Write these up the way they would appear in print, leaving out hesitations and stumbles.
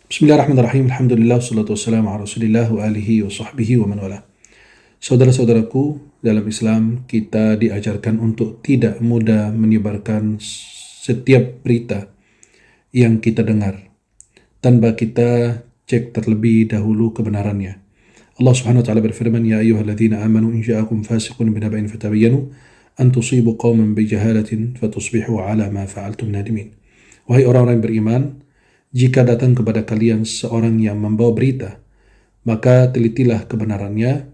Bismillahirrahmanirrahim. Alhamdulillah, wassalatu wassalamu ala rasulillah wa alihi wa sahbihi wa man wala. Saudara-saudaraku, dalam Islam kita diajarkan untuk tidak mudah menyebarkan setiap berita yang kita dengar tanpa kita cek terlebih dahulu kebenarannya. Allah Subhanahu wa taala berfirman, "Ya ayyuhalladzina amanu in ja'akum fasiqun binaba'in fatabayyanu an tusibu qauman bijahalatin fatusbihu ala ma fa'altum nadimin." Wahai orang-orang yang beriman, jika datang kepada kalian seorang yang membawa berita, maka telitilah kebenarannya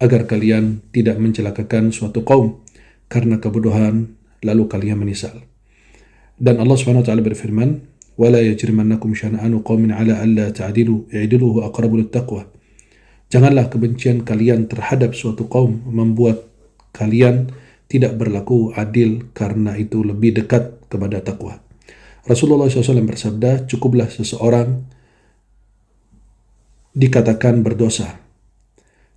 agar kalian tidak mencelakakan suatu kaum karena kebodohan lalu kalian menyesal. Dan Allah Subhanahu wa taala berfirman, "Wala yajrimannakum syana'anu qaumin 'ala alla ta'dilu, i'dilu huwa aqrabu littaqwa." Janganlah kebencian kalian terhadap suatu kaum membuat kalian tidak berlaku adil karena itu lebih dekat kepada takwa. Rasulullah SAW bersabda, cukuplah seseorang dikatakan berdosa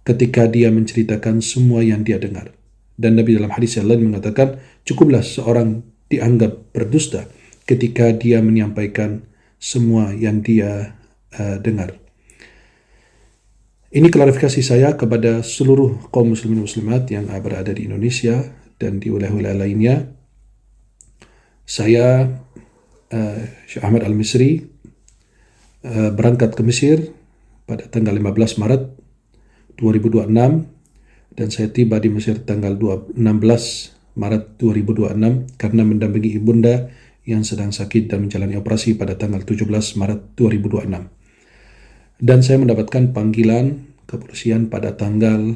ketika dia menceritakan semua yang dia dengar. Dan Nabi dalam hadis yang lain mengatakan, cukuplah seseorang dianggap berdusta ketika dia menyampaikan semua yang dia dengar. Ini klarifikasi saya kepada seluruh kaum muslimin muslimat yang berada di Indonesia dan di wilayah-wilayah lainnya. Saya Syekh Ahmad Al-Misri berangkat ke Mesir pada tanggal 15 Maret 2026 dan saya tiba di Mesir tanggal 16 Maret 2026 karena mendampingi ibunda yang sedang sakit dan menjalani operasi pada tanggal 17 Maret 2026. Dan saya mendapatkan panggilan kepolisian pada tanggal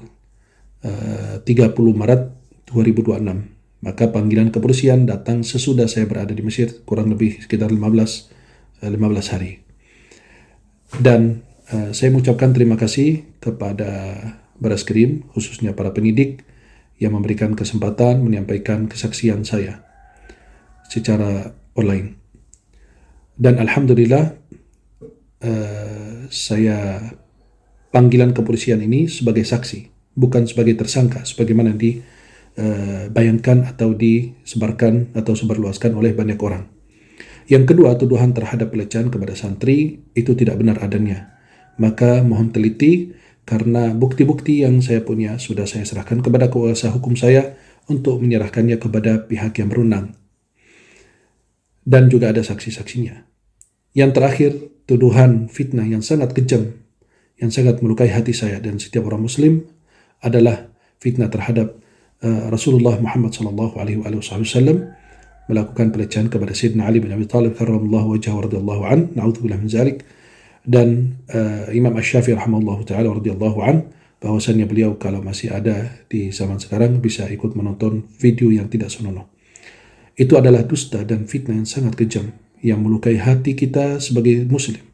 30 Maret 2026. Maka panggilan kepolisian datang sesudah saya berada di Mesir, kurang lebih sekitar 15 hari. Dan saya mengucapkan terima kasih kepada Baraskrim, khususnya para penyidik yang memberikan kesempatan menyampaikan kesaksian saya secara online. Dan Alhamdulillah, saya panggilan kepolisian ini sebagai saksi, bukan sebagai tersangka, sebagaimana bayangkan atau disebarkan atau sebarluaskan oleh banyak orang. Yang kedua, tuduhan terhadap pelecehan kepada santri itu tidak benar adanya. Maka mohon teliti karena bukti-bukti yang saya punya sudah saya serahkan kepada kuasa hukum saya untuk menyerahkannya kepada pihak yang berwenang. Dan juga ada saksi-saksinya. Yang terakhir, tuduhan fitnah yang sangat kejam, yang sangat melukai hati saya dan setiap orang muslim adalah fitnah terhadap Rasulullah Muhammad sallallahu alaihi wasallam melakukan pelecehan kepada Sayyidina Ali bin Abi Thalib karramallahu wajhahu radhiyallahu an, na'udzubillah min zalik. Dan Imam Asy-Syafi'i rahimahullahu taala radhiyallahu an, bahwasannya beliau kalau masih ada di zaman sekarang bisa ikut menonton video yang tidak senonoh. Itu adalah dusta dan fitnah yang sangat kejam yang melukai hati kita sebagai muslim.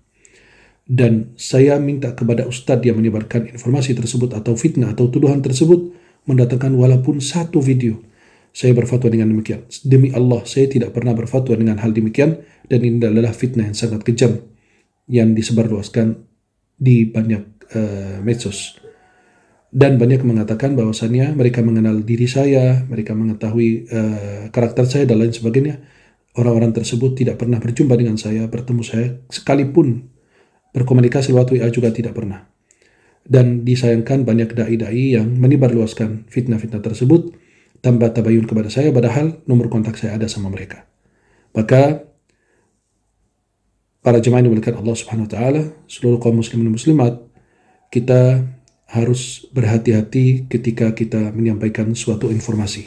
Dan saya minta kepada ustadz yang menyebarkan informasi tersebut atau fitnah atau tuduhan tersebut mendatangkan walaupun satu video. Saya berfatwa dengan demikian. Demi Allah, saya tidak pernah berfatwa dengan hal demikian dan ini adalah fitnah yang sangat kejam yang disebarluaskan di banyak medsos. Dan banyak mengatakan bahwasannya mereka mengenal diri saya, mereka mengetahui karakter saya dan lain sebagainya. Orang-orang tersebut tidak pernah berjumpa dengan saya, bertemu saya, sekalipun berkomunikasi lewat WA juga tidak pernah. Dan disayangkan banyak dai-dai yang menyebarluaskan fitnah-fitnah tersebut tanpa tabayun kepada saya, padahal nomor kontak saya ada sama mereka. Maka para jemaah yang dimuliakan Allah Subhanahu wa taala, seluruh kaum muslimin dan muslimat, kita harus berhati-hati ketika kita menyampaikan suatu informasi.